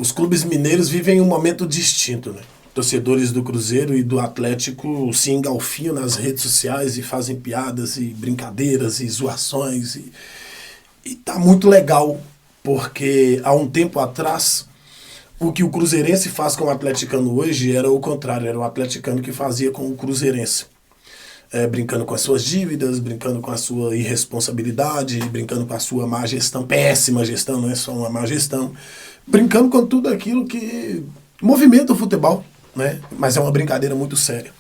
Os clubes mineiros vivem um momento distinto, né? Torcedores do Cruzeiro e do Atlético se engalfinham nas redes sociais e fazem piadas e brincadeiras e zoações. E tá muito legal, porque há um tempo atrás, o que o cruzeirense faz com o atleticano hoje era o contrário, era o atleticano que fazia com o cruzeirense. Brincando com as suas dívidas, brincando com a sua irresponsabilidade, brincando com a sua má gestão, péssima gestão, não é só uma má gestão, brincando com tudo aquilo que movimenta o futebol, né? Mas é uma brincadeira muito séria.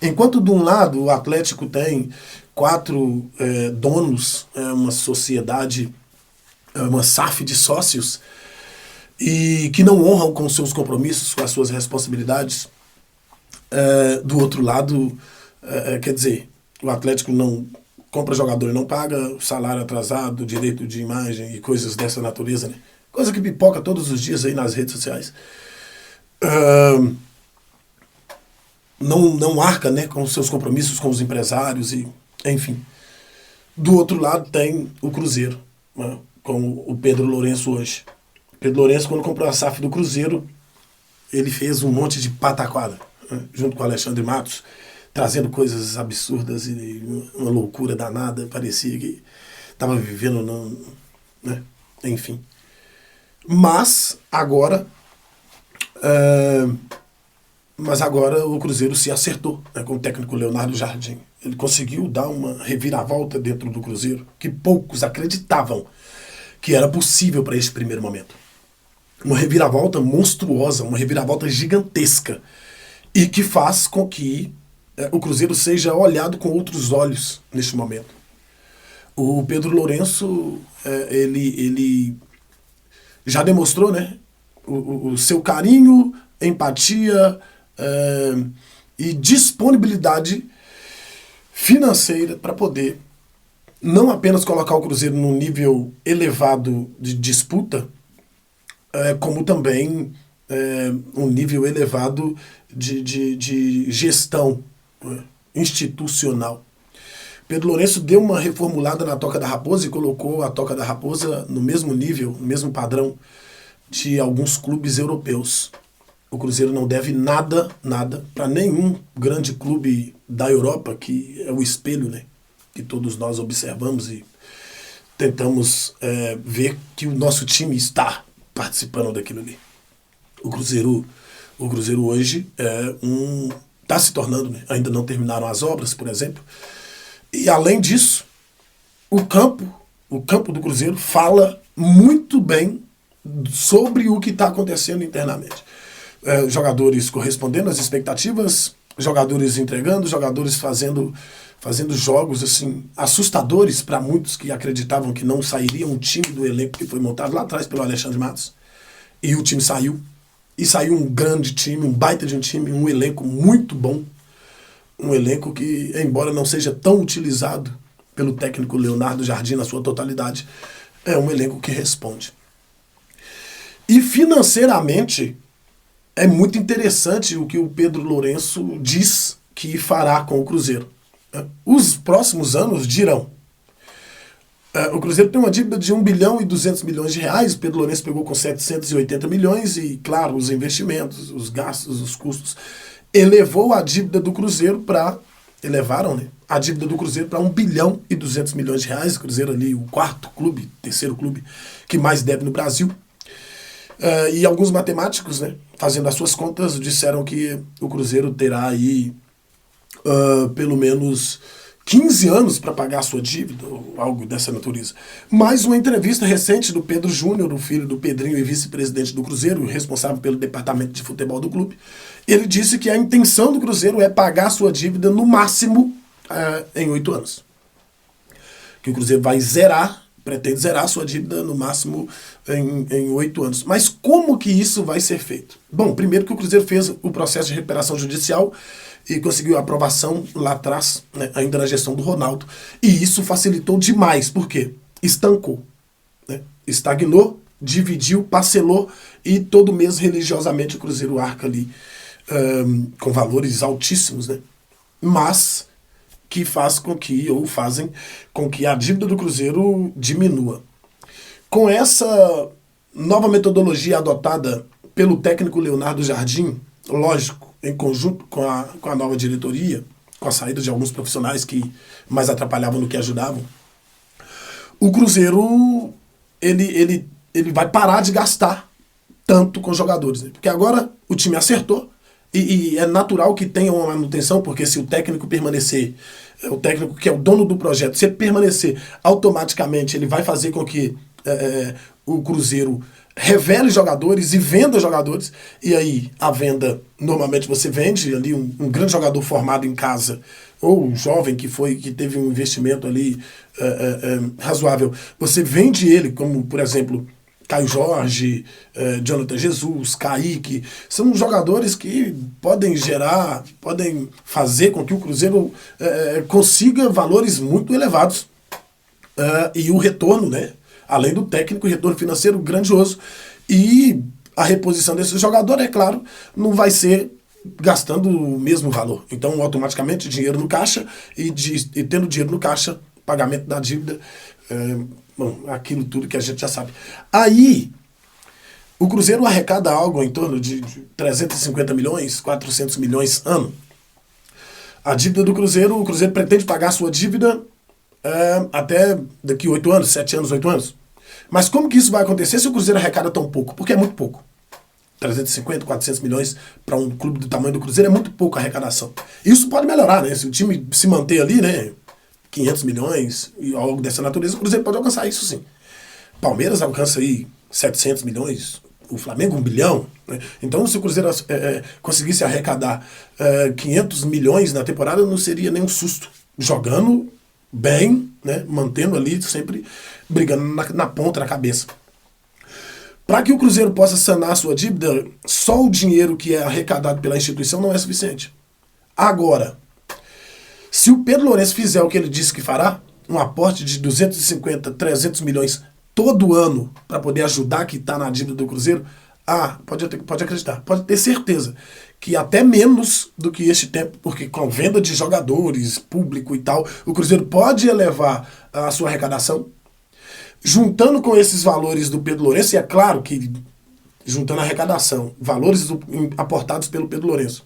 Enquanto de um lado o Atlético tem quatro donos, uma sociedade, uma SAF de sócios, e que não honram com seus compromissos, com as suas responsabilidades, do outro lado, quer dizer, o Atlético não compra jogador e não paga, salário atrasado, direito de imagem e coisas dessa natureza, né? Coisa que pipoca todos os dias aí nas redes sociais. Não arca, né, com seus compromissos com os empresários e, enfim. Do outro lado tem o Cruzeiro, né, com o Pedro Lourenço hoje. Pedro Lourenço, quando comprou a SAF do Cruzeiro, ele fez um monte de pataquada, né, junto com o Alexandre Matos, trazendo coisas absurdas e uma loucura danada. Parecia que estava vivendo, né, enfim. Mas agora o Cruzeiro se acertou, né, com o técnico Leonardo Jardim. Ele conseguiu dar uma reviravolta dentro do Cruzeiro que poucos acreditavam que era possível para esse primeiro momento. Uma reviravolta monstruosa, uma reviravolta gigantesca, e que faz com que o Cruzeiro seja olhado com outros olhos neste momento. O Pedro Lourenço, ele já demonstrou, né, o seu carinho, empatia e disponibilidade financeira para poder não apenas colocar o Cruzeiro num nível elevado de disputa, como também um nível elevado de gestão institucional. Pedro Lourenço deu uma reformulada na Toca da Raposa e colocou a Toca da Raposa no mesmo nível, no mesmo padrão de alguns clubes europeus. O Cruzeiro não deve nada para nenhum grande clube da Europa, que é o espelho, né, que todos nós observamos e tentamos ver que o nosso time está participando daquilo ali. O Cruzeiro hoje está se tornando, né, ainda não terminaram as obras, por exemplo. E além disso, o campo do Cruzeiro fala muito bem sobre o que está acontecendo internamente. Jogadores correspondendo às expectativas, jogadores entregando, jogadores fazendo jogos assim assustadores para muitos que acreditavam que não sairia um time do elenco que foi montado lá atrás pelo Alexandre Matos. E o time saiu. E saiu um grande time, um baita de um time, um elenco muito bom. Um elenco que, embora não seja tão utilizado pelo técnico Leonardo Jardim na sua totalidade, é um elenco que responde. E financeiramente, é muito interessante o que o Pedro Lourenço diz que fará com o Cruzeiro. Os próximos anos dirão. O Cruzeiro tem uma dívida de 1 bilhão e 200 milhões de reais, o Pedro Lourenço pegou com 780 milhões e, claro, os investimentos, os gastos, os custos, elevaram a dívida do Cruzeiro para 1 bilhão e 200 milhões de reais, o Cruzeiro ali, o terceiro clube que mais deve no Brasil. E alguns matemáticos, né, fazendo as suas contas, disseram que o Cruzeiro terá aí pelo menos 15 anos para pagar a sua dívida, ou algo dessa natureza. Mais uma entrevista recente do Pedro Júnior, o filho do Pedrinho e vice-presidente do Cruzeiro, responsável pelo departamento de futebol do clube. Ele disse que a intenção do Cruzeiro é pagar a sua dívida no máximo em 8 anos. Que o Cruzeiro pretende zerar a sua dívida no máximo em 8 anos. Mas como que isso vai ser feito? Bom, primeiro que o Cruzeiro fez o processo de recuperação judicial e conseguiu a aprovação lá atrás, né, ainda na gestão do Ronaldo. E isso facilitou demais. Por quê? Estancou, né? Estagnou, dividiu, parcelou e todo mês religiosamente o Cruzeiro arca ali com valores altíssimos, né? Mas que fazem com que a dívida do Cruzeiro diminua. Com essa nova metodologia adotada pelo técnico Leonardo Jardim, lógico, em conjunto com a nova diretoria, com a saída de alguns profissionais que mais atrapalhavam do que ajudavam, o Cruzeiro ele vai parar de gastar tanto com jogadores. Né? Porque agora o time acertou e é natural que tenha uma manutenção, porque se o técnico permanecer, o técnico que é o dono do projeto, se ele permanecer, automaticamente ele vai fazer com que o Cruzeiro revele jogadores e venda jogadores, e aí a venda, normalmente você vende ali um grande jogador formado em casa, ou um jovem que teve um investimento ali razoável, você vende ele, como por exemplo Caio Jorge, Jonathan Jesus, Kaique, são jogadores que podem fazer com que o Cruzeiro consiga valores muito elevados, e o retorno, né? Além do técnico, retorno financeiro grandioso. E a reposição desse jogador, é claro, não vai ser gastando o mesmo valor. Então, automaticamente, dinheiro no caixa e tendo dinheiro no caixa, pagamento da dívida, aquilo tudo que a gente já sabe. Aí, o Cruzeiro arrecada algo em torno de 350 milhões, 400 milhões ano. A dívida do Cruzeiro, o Cruzeiro pretende pagar a sua dívida até daqui 8 anos, 7 anos, 8 anos. Mas como que isso vai acontecer se o Cruzeiro arrecada tão pouco? Porque é muito pouco. 350, 400 milhões para um clube do tamanho do Cruzeiro é muito pouco a arrecadação. Isso pode melhorar, né? Se o time se manter ali, né? 500 milhões e algo dessa natureza, o Cruzeiro pode alcançar isso sim. Palmeiras alcança aí 700 milhões, o Flamengo 1 bilhão. Né? Então, se o Cruzeiro conseguisse arrecadar 500 milhões na temporada, não seria nem um susto. Jogando bem, né? Mantendo ali, sempre brigando na ponta, na cabeça. Para que o Cruzeiro possa sanar a sua dívida, só o dinheiro que é arrecadado pela instituição não é suficiente. Agora, se o Pedro Lourenço fizer o que ele disse que fará, um aporte de 250, 300 milhões todo ano para poder ajudar a quitar na dívida do Cruzeiro, pode acreditar, pode ter certeza que até menos do que este tempo, porque com a venda de jogadores, público e tal, o Cruzeiro pode elevar a sua arrecadação, juntando com esses valores do Pedro Lourenço, e é claro que juntando a arrecadação, valores aportados pelo Pedro Lourenço,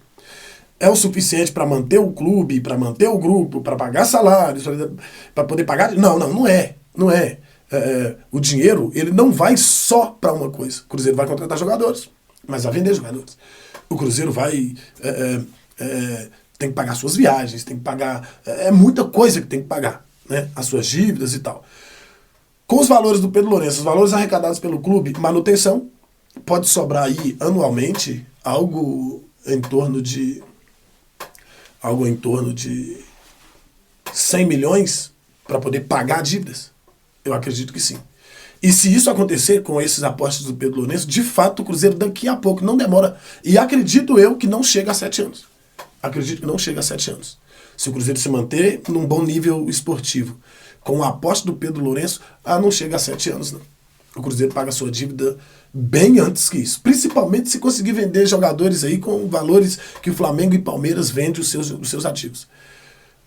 é o suficiente para manter o clube, para manter o grupo, para pagar salários, para poder pagar... Não é. O dinheiro, ele não vai só para uma coisa. O Cruzeiro vai contratar jogadores, mas vai vender jogadores. O Cruzeiro tem que pagar suas viagens, tem que pagar... É muita coisa que tem que pagar, né? As suas dívidas e tal. Com os valores do Pedro Lourenço, os valores arrecadados pelo clube, manutenção, pode sobrar aí anualmente algo em torno de 100 milhões para poder pagar dívidas. Eu acredito que sim. E se isso acontecer com esses aportes do Pedro Lourenço, de fato o Cruzeiro daqui a pouco, não demora, e acredito eu que não chega a 7 anos. Acredito que não chega a 7 anos. Se o Cruzeiro se manter num bom nível esportivo, com o aporte do Pedro Lourenço, não chega a 7 anos, não. O Cruzeiro paga a sua dívida bem antes que isso. Principalmente se conseguir vender jogadores aí com valores que o Flamengo e Palmeiras vendem os seus ativos.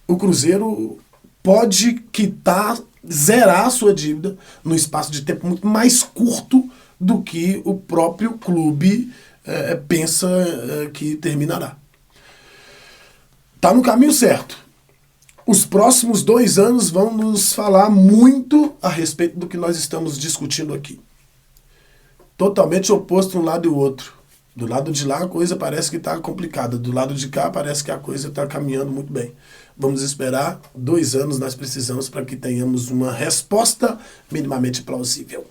O Cruzeiro pode zerar a sua dívida num espaço de tempo muito mais curto do que o próprio clube pensa que terminará. Está no caminho certo. Os próximos 2 anos vão nos falar muito a respeito do que nós estamos discutindo aqui. Totalmente oposto um lado e o outro. Do lado de lá a coisa parece que está complicada. Do lado de cá parece que a coisa está caminhando muito bem. Vamos esperar 2 anos, nós precisamos para que tenhamos uma resposta minimamente plausível.